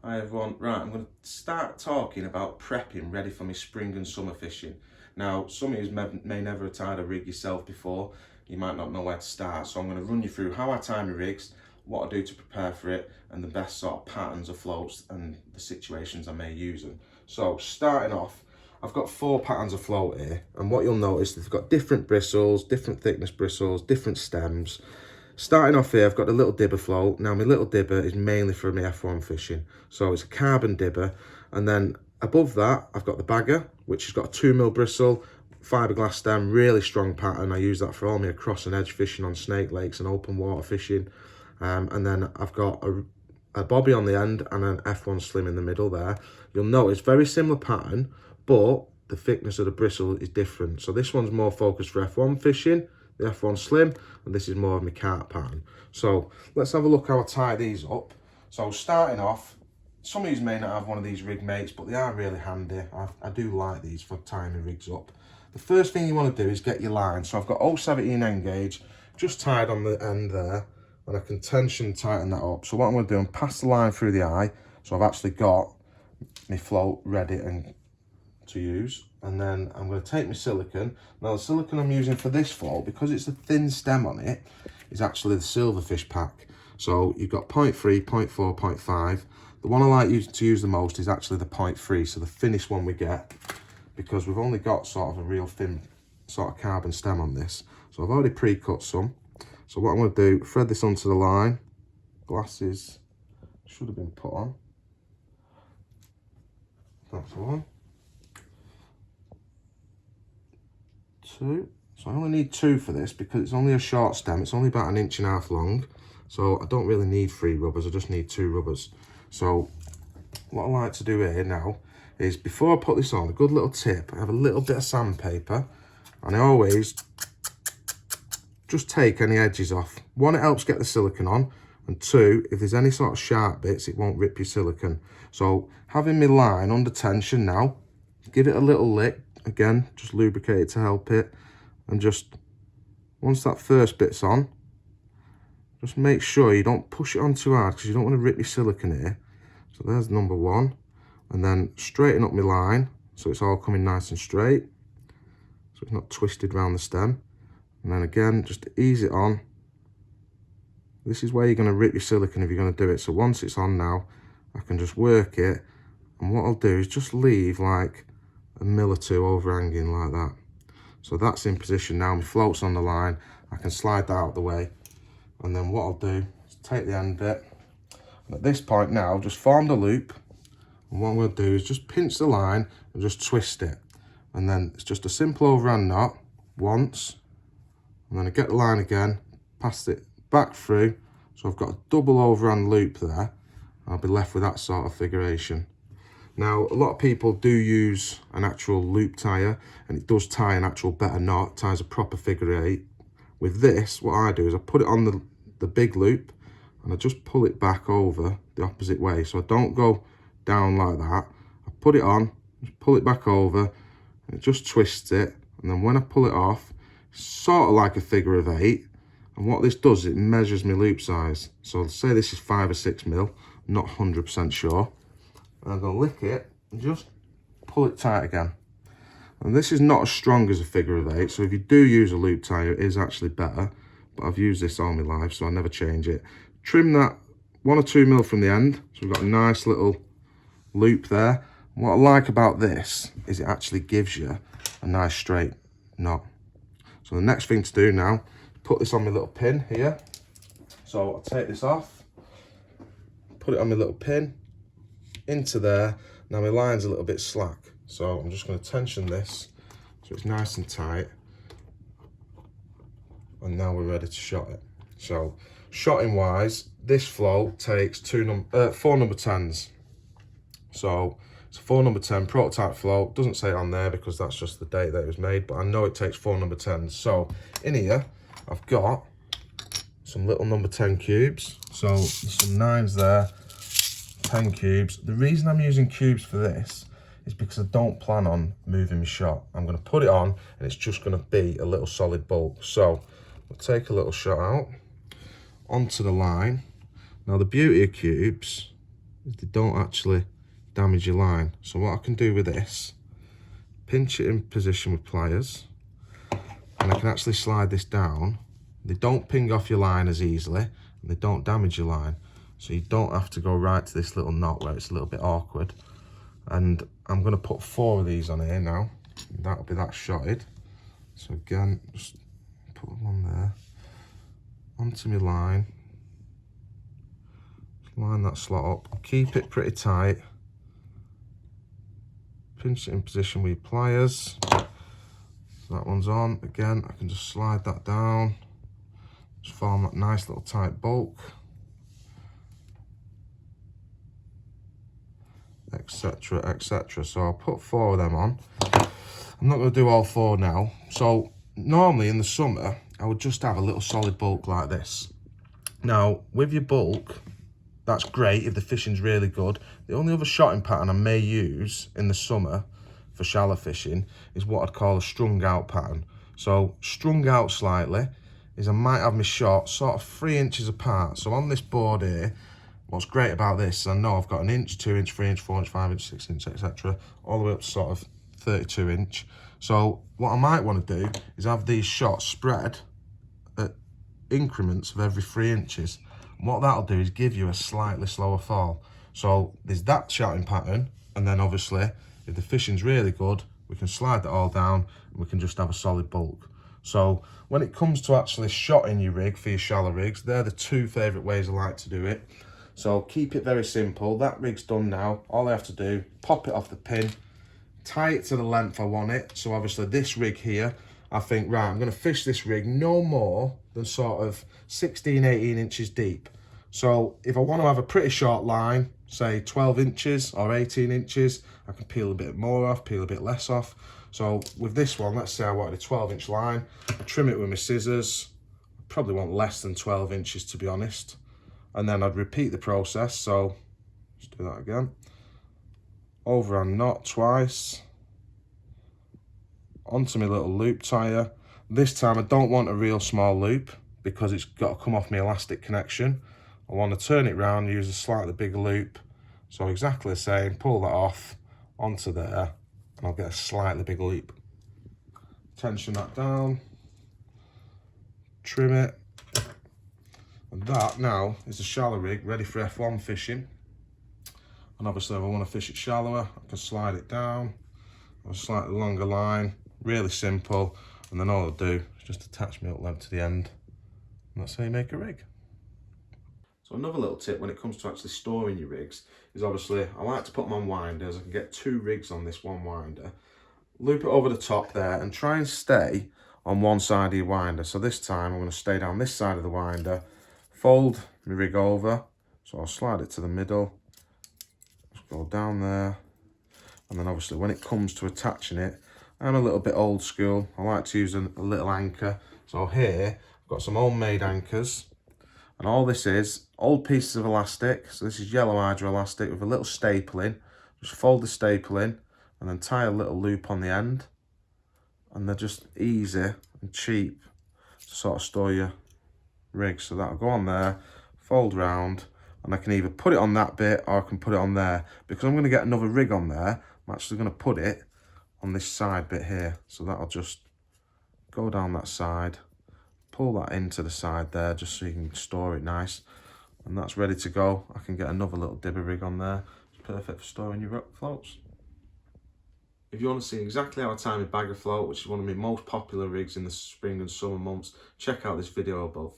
Hi everyone, right, I'm going to start talking about prepping ready for my spring and summer fishing. Now, some of you may never have tied a rig yourself before, you might not know where to start, so I'm going to run you through how I tie my rigs, what I do to prepare for it, and the best sort of patterns of floats and the situations I may use them. So, starting off, I've got 4 patterns of float here, and what you'll notice, they've got different bristles, different thickness bristles, different stems. Starting off here, I've got a little dibber float. Now my little dibber is mainly for my F1 fishing. So it's a carbon dibber. And then above that, I've got the bagger, which has got a 2mm bristle, fiberglass stem, really strong pattern. I use that for all my across and edge fishing on snake lakes and open water fishing. And then I've got a bobby on the end and an F1 slim in the middle there. You'll notice very similar pattern, but the thickness of the bristle is different. So this one's more focused for F1 fishing, the F1 slim, and this is more of my carp pattern. So let's have a look how I tie these up. So starting off, some of these may not have one of these rig mates, but they are really handy. I do like these for tying my rigs up. The first thing you want to do is get your line. So I've got 0.17 end gauge just tied on the end there, and I can tension tighten that up. So what I'm going to do, I'm pass the line through the eye, so I've actually got my float ready and to use. And then I'm going to take my silicone. Now the silicone I'm using for this float, because it's a thin stem on it, is actually the silverfish pack. So you've got 0.3, 0.4, 0.5. The one I like to use the most is actually the 0.3, so the thinnest one we get, because we've only got sort of a real thin sort of carbon stem on this. So I've already pre-cut some. So what I'm going to do, thread this onto the line. Glasses should have been put on. That's one. 2. So I only need 2 for this because it's only a short stem. It's only about 1.5 inches long. So I don't really need 3 rubbers. I just need 2 rubbers. So what I like to do here now is, before I put this on, a good little tip, I have a little bit of sandpaper, and I always just take any edges off. 1, it helps get the silicone on, and 2, if there's any sort of sharp bits, it won't rip your silicone. So having my line under tension now, give it a little lick. Again, just lubricate it to help it, and just once that first bit's on, just make sure you don't push it on too hard because you don't want to rip your silicone here. So there's number 1, and then straighten up my line so it's all coming nice and straight, so it's not twisted around the stem. And then again, just ease it on. This is where you're going to rip your silicone if you're going to do it. So once it's on now, I can just work it, and what I'll do is just leave like 1 mil or 2 overhanging like that. So that's in position now. My float's on the line. I can slide that out of the way, and then what I'll do is take the end bit, and at this point now I've just formed a loop, and what I'm going to do is just pinch the line and just twist it, and then it's just a simple overhand knot once, and then I get the line again, pass it back through, so I've got a double overhand loop there. I'll be left with that sort of figuration. Now, a lot of people do use an actual loop tire, and it does tie an actual better knot, ties a proper figure 8. With this, what I do is I put it on the big loop, and I just pull it back over the opposite way. So I don't go down like that. I put it on, just pull it back over, and it just twists it. And then when I pull it off, it's sort of like a figure of 8. And what this does, it measures my loop size. So say this is 5 or 6 mil, not 100% sure. And I'm going to lick it and just pull it tight again. And this is not as strong as a figure of 8, so if you do use a loop tire, it is actually better. But I've used this all my life, so I never change it. Trim that 1 or 2 mil from the end, so we've got a nice little loop there. And what I like about this is it actually gives you a nice straight knot. So the next thing to do now, put this on my little pin here. So I'll take this off, put it on my little pin, into there. Now my line's a little bit slack, so I'm just going to tension this so it's nice and tight, and now we're ready to shot it. So shotting wise, this float takes 4 number 10s. So it's a 4 number 10 prototype float. Doesn't say it on there because that's just the date that it was made, but I know it takes 4 number 10s. So in here I've got some little number 10 cubes, so there's some 9s there, 10 cubes. The reason I'm using cubes for this is because I don't plan on moving my shot. I'm going to put it on, and it's just going to be a little solid bulk. So we'll take a little shot out onto the line. Now the beauty of cubes is they don't actually damage your line. So what I can do with this, pinch it in position with pliers, and I can actually slide this down. They don't ping off your line as easily, and they don't damage your line. So you don't have to go right to this little knot where it's a little bit awkward. And I'm going to put 4 of these on here now. That'll be that shotted. So again, just put one there. Onto my line. Line that slot up. Keep it pretty tight. Pinch it in position with your pliers. So that one's on. Again, I can just slide that down. Just form that nice little tight bulk. Etc, etc. So I'll put 4 of them on. I'm not going to do all 4 now. So normally in the summer, I would just have a little solid bulk like this. Now, with your bulk, that's great if the fishing's really good. The only other shotting pattern I may use in the summer for shallow fishing is what I'd call a strung out pattern. So strung out slightly is I might have my shot sort of 3 inches apart. So on this board here, what's great about this is I know I've got 1 inch, 2 inch, 3 inch, 4 inch, 5 inch, 6 inch, etc. all the way up to sort of 32 inch. So what I might want to do is have these shots spread at increments of every 3 inches. And what that'll do is give you a slightly slower fall. So there's that shotting pattern, and then obviously if the fishing's really good, we can slide that all down and we can just have a solid bulk. So when it comes to actually shotting your rig for your shallow rigs, they're the 2 favourite ways I like to do it. So keep it very simple. That rig's done now. All I have to do, pop it off the pin, tie it to the length I want it. So obviously this rig here, I think, right, I'm going to fish this rig no more than sort of 16, 18 inches deep. So if I want to have a pretty short line, say 12 inches or 18 inches, I can peel a bit more off, peel a bit less off. So with this one, let's say I wanted a 12-inch line, I trim it with my scissors. I probably want less than 12 inches to be honest. And then I'd repeat the process. So let's do that again. Overhand knot twice. Onto my little loop tire. This time I don't want a real small loop because it's got to come off my elastic connection. I want to turn it round, use a slightly bigger loop. So exactly the same, pull that off onto there, and I'll get a slightly bigger loop. Tension that down, trim it, and that now is a shallow rig ready for F1 fishing. And obviously if I want to fish it shallower, I can slide it down, a slightly longer line, really simple, and then all I'll do is just attach my hook length to the end, and that's how you make a rig. So another little tip when it comes to actually storing your rigs is obviously I like to put them on winders. I can get 2 rigs on this one winder. Loop it over the top there and try and stay on one side of your winder. So this time I'm going to stay down this side of the winder, fold my rig over. So I'll slide it to the middle, just go down there. And then obviously when it comes to attaching it, I'm a little bit old school. I like to use a little anchor. So here I've got some homemade anchors. And all this is old pieces of elastic. So this is yellow hydro elastic with a little staple in. Just fold the staple in and then tie a little loop on the end. And they're just easy and cheap to sort of store your rig. So that'll go on there, fold round, and I can either put it on that bit or I can put it on there. Because I'm going to get another rig on there, I'm actually going to put it on this side bit here. So that'll just go down that side. Pull that into the side there just so you can store it nice, and that's ready to go. I can get another little dibber rig on there. It's perfect for storing your floats. If you want to see exactly how I tie my bagger float, which is one of my most popular rigs in the spring and summer months, check out this video above.